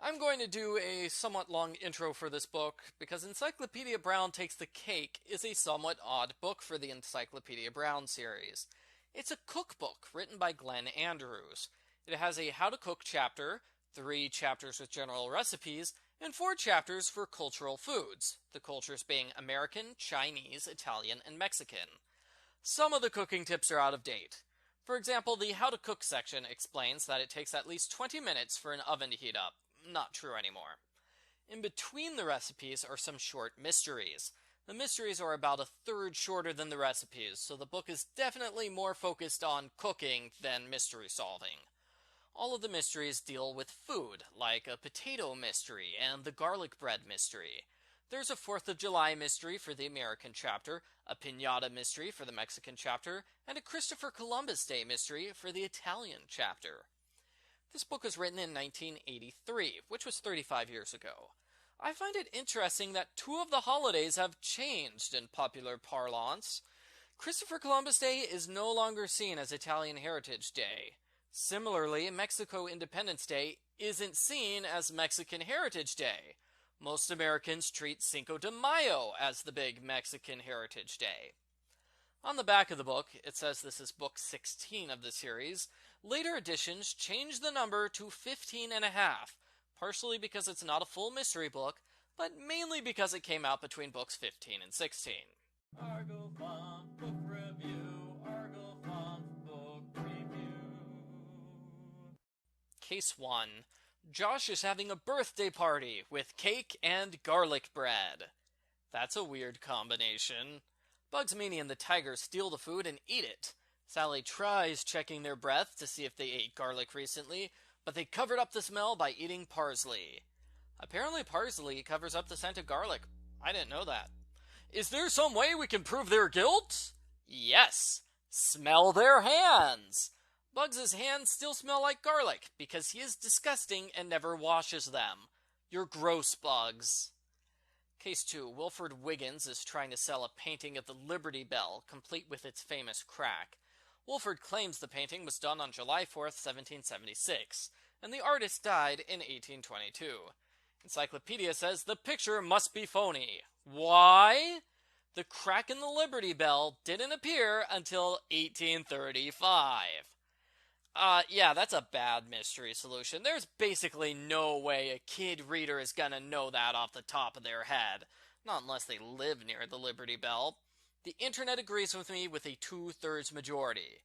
I'm going to do a somewhat long intro for this book because Encyclopedia Brown Takes the Cake is a somewhat odd book for the Encyclopedia Brown series. It's a cookbook written by Glenn Andrews. It has a how to cook chapter, 3 chapters with general recipes, and 4 chapters for cultural foods, the cultures being American, Chinese, Italian, and Mexican. Some of the cooking tips are out of date. For example, the how to cook section explains that it takes at least 20 minutes for an oven to heat up. Not true anymore. In between the recipes are some short mysteries. The mysteries are about a third shorter than the recipes, so the book is definitely more focused on cooking than mystery solving. All of the mysteries deal with food, like a potato mystery and the garlic bread mystery. There's a 4th of July mystery for the American chapter, a piñata mystery for the Mexican chapter, and a Christopher Columbus Day mystery for the Italian chapter. This book was written in 1983, which was 35 years ago. I find it interesting that 2 of the holidays have changed in popular parlance. Christopher Columbus Day is no longer seen as Italian Heritage Day. Similarly, Mexico Independence Day isn't seen as Mexican Heritage Day. Most Americans treat Cinco de Mayo as the big Mexican Heritage Day. On the back of the book, it says this is book 16 of the series. Later editions change the number to 15 and a half, partially because it's not a full mystery book, but mainly because it came out between books 15 and 16. Argo Font Book Review, Argo Font Book Review. Case 1. Josh is having a birthday party with cake and garlic bread. That's a weird combination. Bugs, Meanie, and the tiger steal the food and eat it. Sally tries checking their breath to see if they ate garlic recently, but they covered up the smell by eating parsley. Apparently parsley covers up the scent of garlic. I didn't know that. Is there some way we can prove their guilt? Yes. Smell their hands. Bugs' hands still smell like garlic because he is disgusting and never washes them. You're gross, Bugs. Case 2. Wilford Wiggins is trying to sell a painting of the Liberty Bell, complete with its famous crack. Wilford claims the painting was done on July 4th, 1776, and the artist died in 1822. Encyclopedia says the picture must be phony. Why? The crack in the Liberty Bell didn't appear until 1835. Yeah, that's a bad mystery solution. There's basically no way a kid reader is gonna know that off the top of their head. Not unless they live near the Liberty Bell. The internet agrees with me with a 2/3 majority.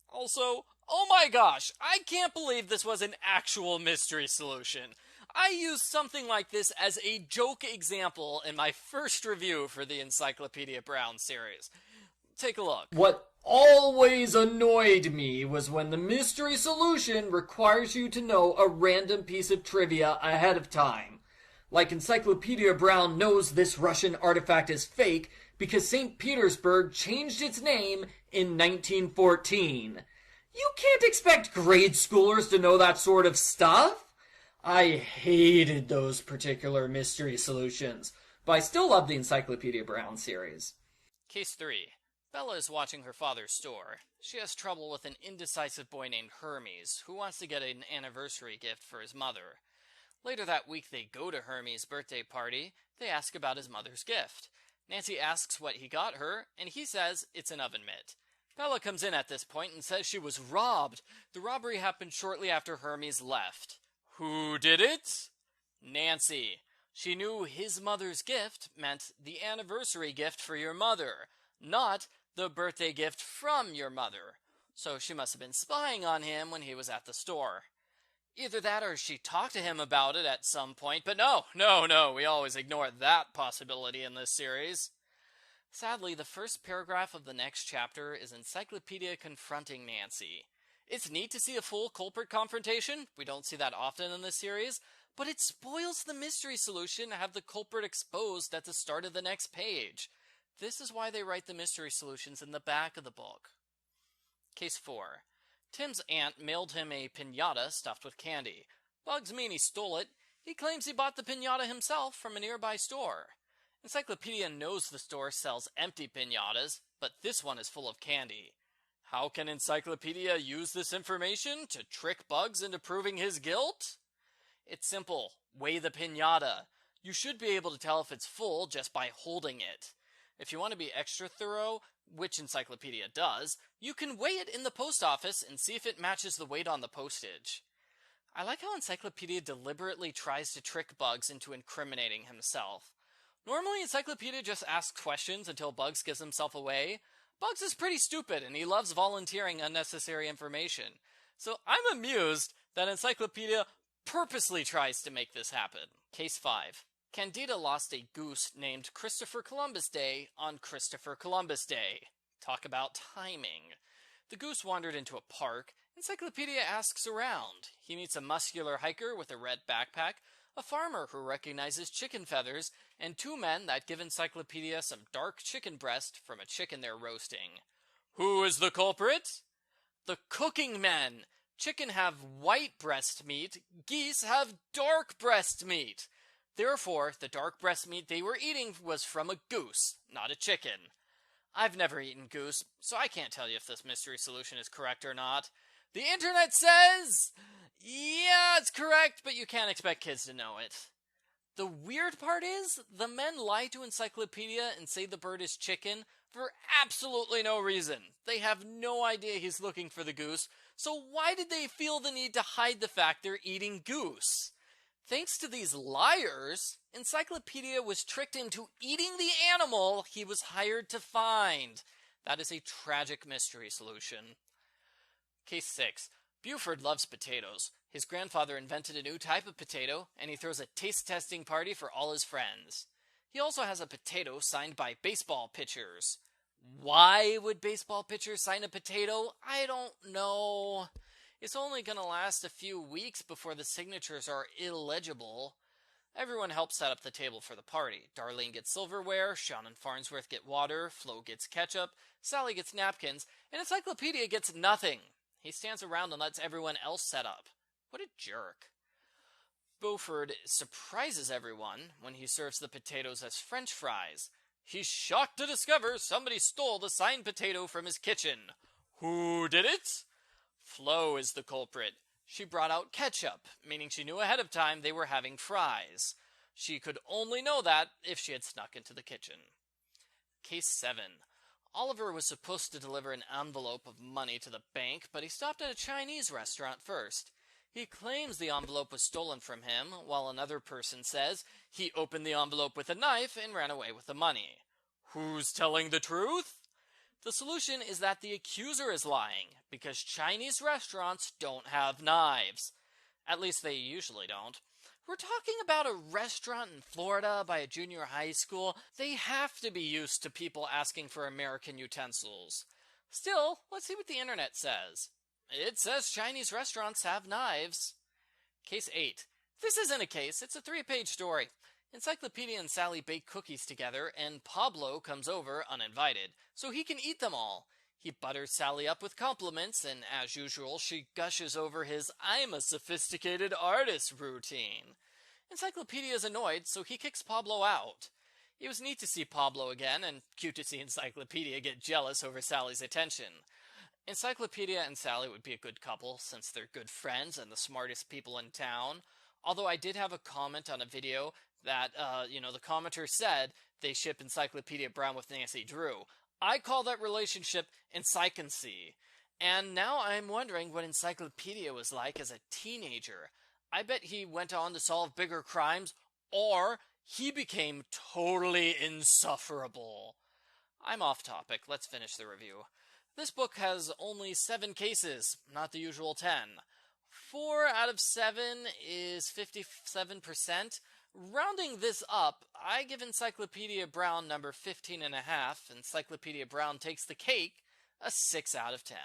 Also, oh my gosh, I can't believe this was an actual mystery solution. I used something like this as a joke example in my first review for the Encyclopedia Brown series. Take a look. What always annoyed me was when the mystery solution requires you to know a random piece of trivia ahead of time. Like Encyclopedia Brown knows this Russian artifact is fake because St. Petersburg changed its name in 1914. You can't expect grade schoolers to know that sort of stuff. I hated those particular mystery solutions, but I still love the Encyclopedia Brown series. Case 3. Bella is watching her father's store. She has trouble with an indecisive boy named Hermes, who wants to get an anniversary gift for his mother. Later that week they go to Hermes' birthday party. They ask about his mother's gift. Nancy asks what he got her, and he says it's an oven mitt. Bella comes in at this point and says she was robbed. The robbery happened shortly after Hermes left. Who did it? Nancy. She knew his mother's gift meant the anniversary gift for your mother, not the birthday gift from your mother. So she must have been spying on him when he was at the store. Either that or she talked to him about it at some point, but no, we always ignore that possibility in this series. Sadly, the first paragraph of the next chapter is Encyclopedia confronting Nancy. It's neat to see a full culprit confrontation. We don't see that often in this series, but it spoils the mystery solution to have the culprit exposed at the start of the next page. This is why they write the mystery solutions in the back of the book. Case 4. Tim's aunt mailed him a piñata stuffed with candy. Bugs Meanie stole it. He claims he bought the piñata himself from a nearby store. Encyclopedia knows the store sells empty piñatas, but this one is full of candy. How can Encyclopedia use this information to trick Bugs into proving his guilt? It's simple. Weigh the piñata. You should be able to tell if it's full just by holding it. If you want to be extra thorough, which Encyclopedia does, you can weigh it in the post office and see if it matches the weight on the postage. I like how Encyclopedia deliberately tries to trick Bugs into incriminating himself. Normally, Encyclopedia just asks questions until Bugs gives himself away. Bugs is pretty stupid and he loves volunteering unnecessary information. So I'm amused that Encyclopedia purposely tries to make this happen. Case 5. Candida lost a goose named Christopher Columbus Day on Christopher Columbus Day. Talk about timing. The goose wandered into a park. Encyclopedia asks around. He meets a muscular hiker with a red backpack, a farmer who recognizes chicken feathers, and 2 men that give Encyclopedia some dark chicken breast from a chicken they're roasting. Who is the culprit? The cooking men. Chicken have white breast meat, geese have dark breast meat. Therefore, the dark breast meat they were eating was from a goose, not a chicken. I've never eaten goose, so I can't tell you if this mystery solution is correct or not. The internet says, yeah, it's correct, but you can't expect kids to know it. The weird part is, the men lie to Encyclopedia and say the bird is chicken for absolutely no reason. They have no idea he's looking for the goose, so why did they feel the need to hide the fact they're eating goose? Thanks to these liars, Encyclopedia was tricked into eating the animal he was hired to find. That is a tragic mystery solution. Case 6. Buford loves potatoes. His grandfather invented a new type of potato, and he throws a taste-testing party for all his friends. He also has a potato signed by baseball pitchers. Why would baseball pitchers sign a potato? I don't know. It's only going to last a few weeks before the signatures are illegible. Everyone helps set up the table for the party. Darlene gets silverware, Sean and Farnsworth get water, Flo gets ketchup, Sally gets napkins, and Encyclopedia gets nothing. He stands around and lets everyone else set up. What a jerk. Beaufort surprises everyone when he serves the potatoes as French fries. He's shocked to discover somebody stole the signed potato from his kitchen. Who did it? Flo is the culprit. She brought out ketchup, meaning she knew ahead of time they were having fries. She could only know that if she had snuck into the kitchen. Case 7. Oliver was supposed to deliver an envelope of money to the bank, but he stopped at a Chinese restaurant first. He claims the envelope was stolen from him, while another person says he opened the envelope with a knife and ran away with the money. Who's telling the truth? The solution is that the accuser is lying, because Chinese restaurants don't have knives. At least they usually don't. We're talking about a restaurant in Florida by a junior high school. They have to be used to people asking for American utensils. Still, let's see what the internet says. It says Chinese restaurants have knives. Case 8. This isn't a case, it's a 3-page story. Encyclopedia and Sally bake cookies together, and Pablo comes over uninvited, so he can eat them all. He butters Sally up with compliments, and as usual, she gushes over his "I'm a sophisticated artist" routine. Encyclopedia is annoyed, so he kicks Pablo out. It was neat to see Pablo again, and cute to see Encyclopedia get jealous over Sally's attention. Encyclopedia and Sally would be a good couple, since they're good friends and the smartest people in town. Although I did have a comment on a video that, the commenter said they ship Encyclopedia Brown with Nancy Drew. I call that relationship encycancy. And now I'm wondering what Encyclopedia was like as a teenager. I bet he went on to solve bigger crimes, or he became totally insufferable. I'm off topic. Let's finish the review. This book has only 7 cases, not the usual 10. 4 out of 7 is 57%. Rounding this up, I give Encyclopedia Brown number 15.5. Encyclopedia Brown takes the cake, a 6 out of 10.